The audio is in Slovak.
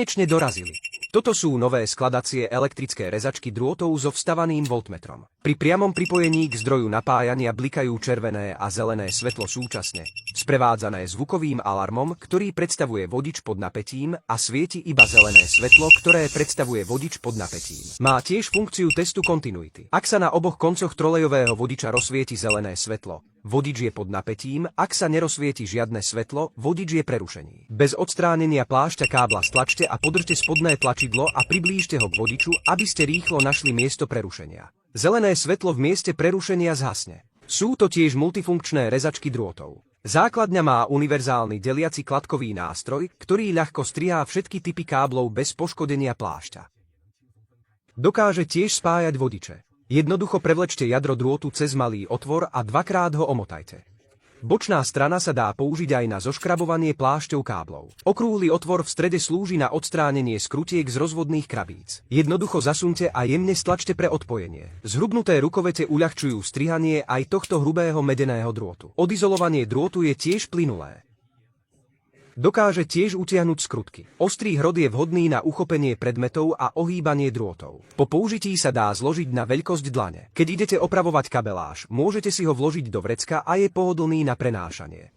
Konečne dorazili. Toto sú nové skladacie elektrické rezačky drôtov so vstavaným voltmetrom. Pri priamom pripojení k zdroju napájania blikajú červené a zelené svetlo súčasne, sprevádzané zvukovým alarmom, ktorý predstavuje vodič pod napätím, a svieti iba zelené svetlo, ktoré predstavuje vodič pod napätím. Má tiež funkciu testu kontinuity. Ak sa na oboch koncoch trolejového vodiča rozsvieti zelené svetlo, vodič je pod napätím, ak sa nerozsvieti žiadne svetlo, vodič je prerušený. Bez odstránenia plášťa kábla stlačte a podržte spodné tlačidlo a priblížte ho k vodiču, aby ste rýchlo našli miesto prerušenia. Zelené svetlo v mieste prerušenia zhasne. Sú to tiež multifunkčné rezačky drôtov. Základňa má univerzálny deliaci kladkový nástroj, ktorý ľahko strihá všetky typy káblov bez poškodenia plášťa. Dokáže tiež spájať vodiče. Jednoducho prevlečte jadro drôtu cez malý otvor a dvakrát ho omotajte. Bočná strana sa dá použiť aj na zoškrabovanie plášťou káblov. Okrúhly otvor v strede slúži na odstránenie skrutiek z rozvodných krabíc. Jednoducho zasunte a jemne stlačte pre odpojenie. Zhrubnuté rukovete uľahčujú strihanie aj tohto hrubého medeného drôtu. Odizolovanie drôtu je tiež plynulé. Dokáže tiež utiahnuť skrutky. Ostrý hrot je vhodný na uchopenie predmetov a ohýbanie drôtov. Po použití sa dá zložiť na veľkosť dlane. Keď idete opravovať kabeláž, môžete si ho vložiť do vrecka a je pohodlný na prenášanie.